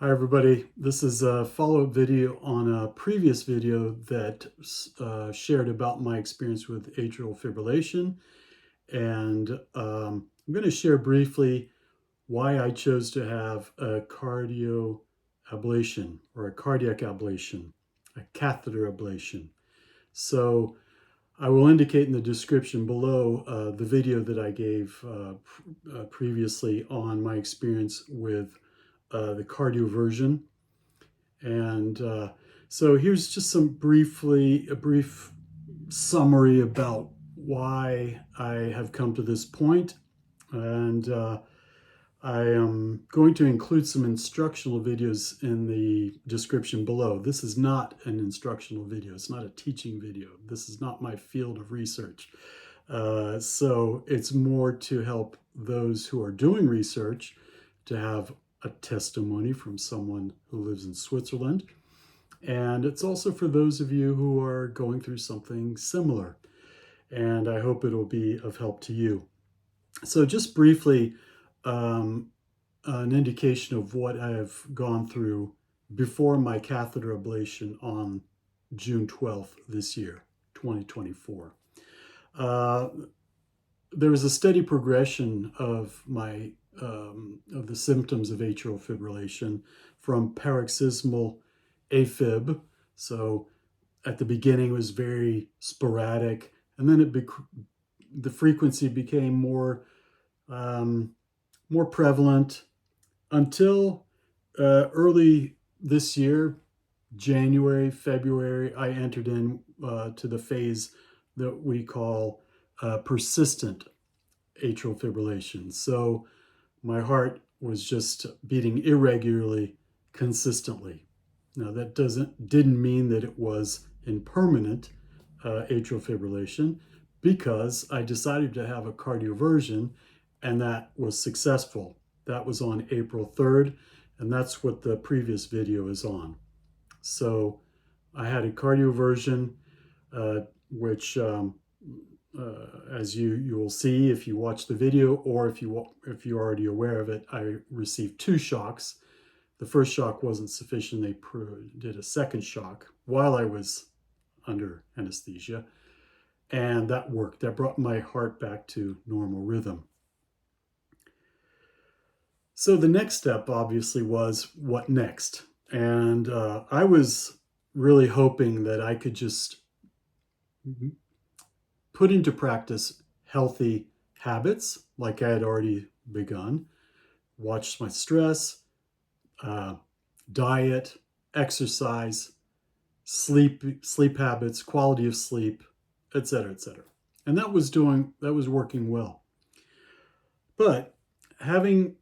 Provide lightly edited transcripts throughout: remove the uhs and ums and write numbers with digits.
Hi everybody, this is a follow-up video on a previous video that shared about my experience with atrial fibrillation, and I'm going to share briefly why I chose to have a cardio ablation or a cardiac ablation, a catheter ablation. So I will indicate in the description below the video that I gave previously on my experience with the cardio version. And so here's just a brief summary about why I have come to this point. And I am going to include some instructional videos in the description below. This is not an instructional video. It's not a teaching video. This is not my field of research. So it's more to help those who are doing research to have a testimony from someone who lives in Switzerland. And it's also for those of you who are going through something similar. And I hope it'll be of help to you. So just briefly, an indication of what I have gone through before my catheter ablation on June 12th this year, 2024. There was a steady progression of my of the symptoms of atrial fibrillation from paroxysmal AFib. So at the beginning it was very sporadic, and then the frequency became more prevalent until early this year, January, February. I entered in to the phase that we call persistent atrial fibrillation. So my heart was just beating irregularly, consistently. Now that didn't mean that it was impermanent atrial fibrillation, because I decided to have a cardioversion, and that was successful. That was on April 3rd, and that's what the previous video is on. So I had a cardioversion, which as you will see if you watch the video, or if you're already aware of it, I received 2 shocks. The first shock wasn't sufficient. They did a second shock while I was under anesthesia, and that worked. That brought my heart back to normal rhythm. So the next step obviously was, what next? And I was really hoping that I could just put into practice healthy habits like I had already begun, watch my stress, diet, exercise, sleep habits, quality of sleep, etc., etc. And that was working well. But having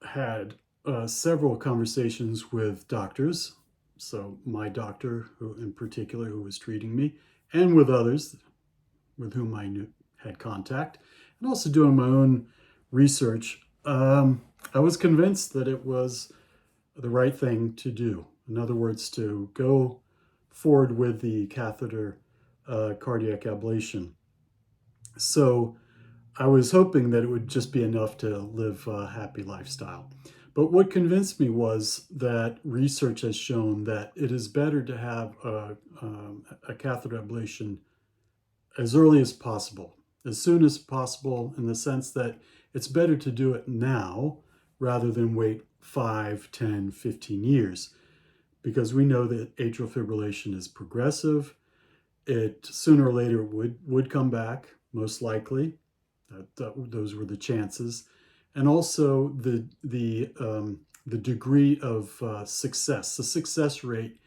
had several conversations with doctors, so my doctor who in particular who was treating me, and with others with whom I had contact, and also doing my own research, I was convinced that it was the right thing to do. In other words, to go forward with the catheter cardiac ablation. So I was hoping that it would just be enough to live a happy lifestyle. But what convinced me was that research has shown that it is better to have a catheter ablation as early as possible, as soon as possible, in the sense that it's better to do it now rather than wait 5, 10, 15 years, because we know that atrial fibrillation is progressive. It sooner or later would come back, most likely. Those were the chances. And also the degree of success. The success rate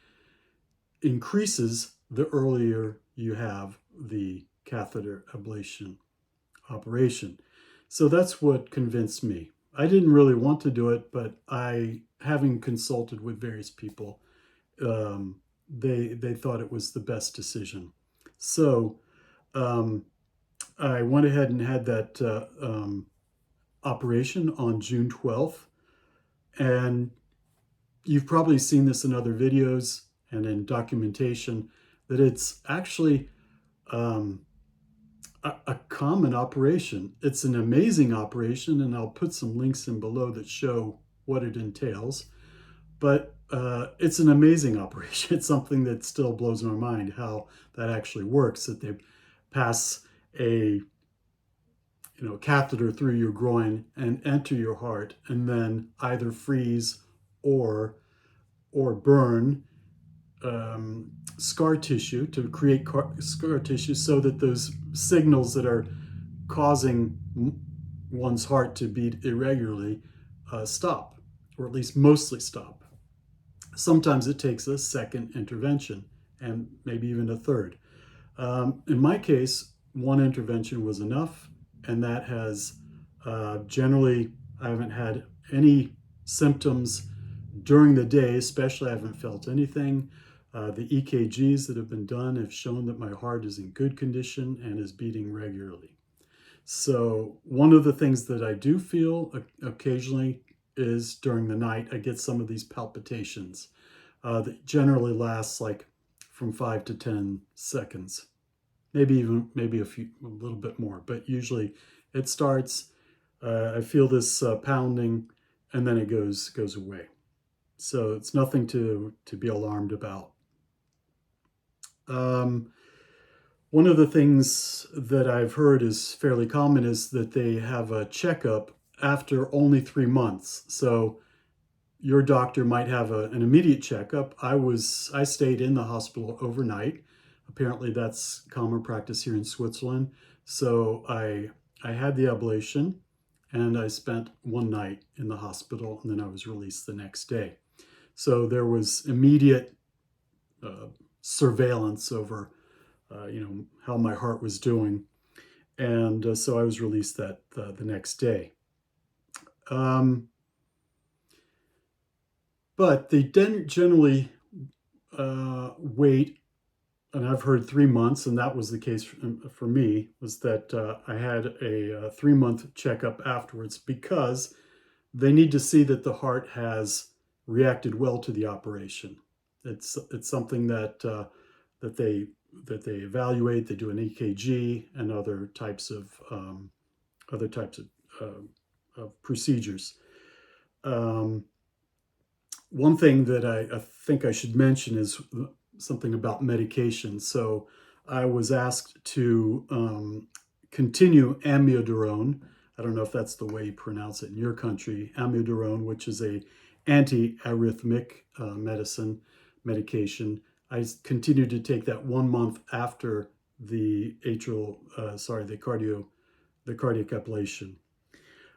increases the earlier you have the catheter ablation operation. So that's what convinced me. I didn't really want to do it, but having consulted with various people, they thought it was the best decision. So I went ahead and had that operation on June 12th. And you've probably seen this in other videos and in documentation, that it's actually a common operation. It's an amazing operation, and I'll put some links in below that show what it entails. But it's an amazing operation. It's something that still blows my mind how that actually works. That they pass a catheter through your groin and enter your heart, and then either freeze or burn scar tissue to create scar tissue, so that those signals that are causing one's heart to beat irregularly stop, or at least mostly stop. Sometimes it takes a second intervention and maybe even a third. In my case, one intervention was enough, and that has generally, I haven't had any symptoms during the day, especially I haven't felt anything. The EKGs that have been done have shown that my heart is in good condition and is beating regularly. So, one of the things that I do feel occasionally is during the night, I get some of these palpitations that generally lasts like from 5 to 10 seconds, maybe a little bit more, but usually it starts. I feel this pounding, and then it goes away. So it's nothing to be alarmed about. Um, One of the things that I've heard is fairly common is that they have a checkup after only 3 months. So your doctor might have an immediate checkup. I stayed in the hospital overnight. Apparently, that's common practice here in Switzerland. So I had the ablation, and I spent one night in the hospital, and then I was released the next day. So there was immediate uh, surveillance over how my heart was doing, and so I was released the next day. Um, but they didn't generally wait, and I've heard 3 months, and that was the case for me. Was that I had a 3 month checkup afterwards, because they need to see that the heart has reacted well to the operation. It's something that they evaluate. They do an EKG and other types of procedures. Um, One thing that I think I should mention is something about medication. So I was asked to continue amiodarone. I don't know if that's the way you pronounce it in your country. Amiodarone, which is a anti-arrhythmic medication. I continued to take that 1 month after the cardiac ablation.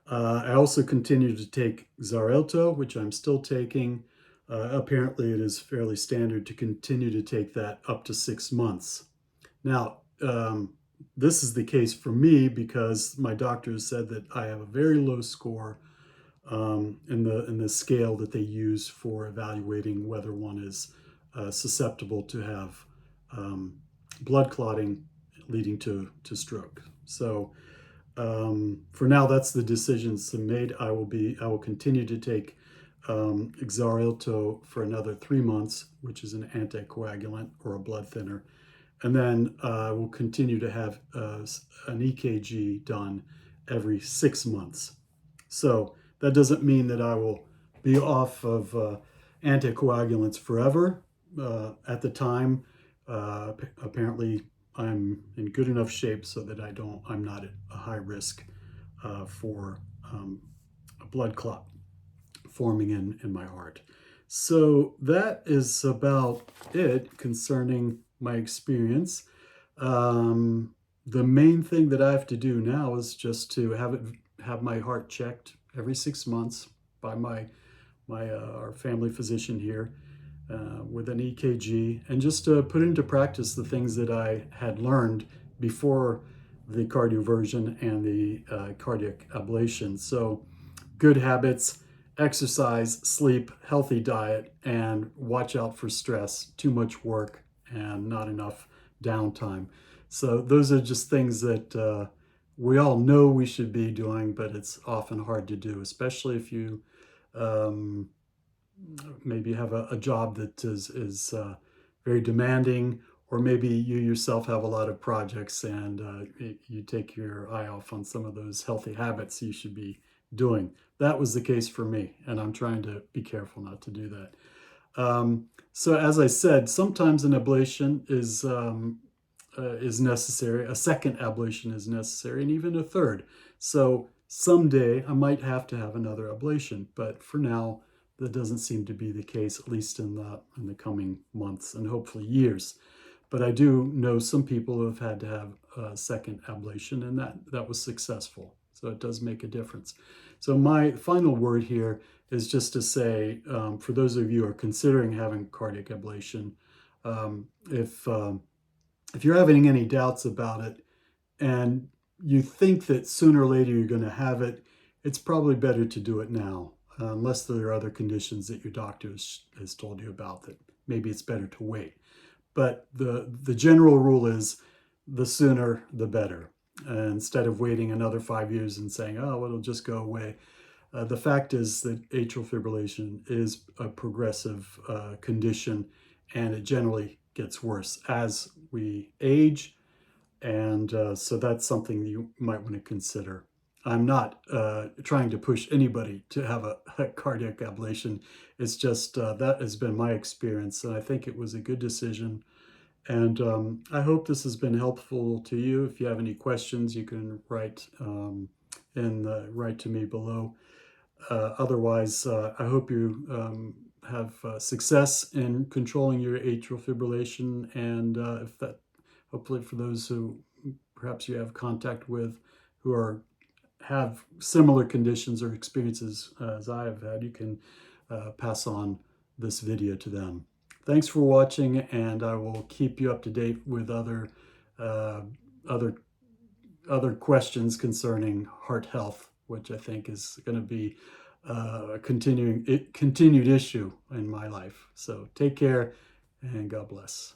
I also continue to take Xarelto, which I'm still taking. Apparently, it is fairly standard to continue to take that up to 6 months. Now, this is the case for me because my doctors said that I have a very low score in the scale that they use for evaluating whether one is susceptible to have blood clotting leading to stroke. So for now, that's the decisions made. I will continue to take Xarelto for another 3 months, which is an anticoagulant or a blood thinner, and then I will continue to have an EKG done every 6 months. So that doesn't mean that I will be off of anticoagulants forever. At the time, apparently, I'm in good enough shape so that I'm not at a high risk for a blood clot forming in my heart. So that is about it concerning my experience. The main thing that I have to do now is just to have my heart checked every 6 months by our family physician here with an EKG, and just to put into practice the things that I had learned before the cardioversion and the cardiac ablation. So, good habits: exercise, sleep, healthy diet, and watch out for stress, too much work, and not enough downtime. So, those are just things that we all know we should be doing, but it's often hard to do, especially if you um, maybe have a job that is very demanding, or maybe you yourself have a lot of projects and you take your eye off on some of those healthy habits you should be doing. That was the case for me, and I'm trying to be careful not to do that. So as I said, sometimes an ablation is necessary. A second ablation is necessary, and even a third. So someday I might have to have another ablation, but for now, that doesn't seem to be the case, at least in the coming months and hopefully years. But I do know some people who have had to have a second ablation, and that was successful. So it does make a difference. So my final word here is just to say, for those of you who are considering having cardiac ablation, um, if um, if you're having any doubts about it and you think that sooner or later you're going to have it, it's probably better to do it now, unless there are other conditions that your doctor has told you about that maybe it's better to wait. But the general rule is the sooner the better. Instead of waiting another 5 years and saying, oh, well, it'll just go away. The fact is that atrial fibrillation is a progressive condition, and it generally gets worse as we age. And so that's something you might want to consider. I'm not trying to push anybody to have a cardiac ablation. It's just that has been my experience, and I think it was a good decision. And I hope this has been helpful to you. If you have any questions, you can write write to me below. Otherwise, I hope you have success in controlling your atrial fibrillation, and if that, hopefully, for those who perhaps you have contact with who have similar conditions or experiences as I have had, you can pass on this video to them. Thanks for watching, and I will keep you up to date with uh, other other questions concerning heart health, which I think is going to be a continued issue in my life. So take care, and God bless.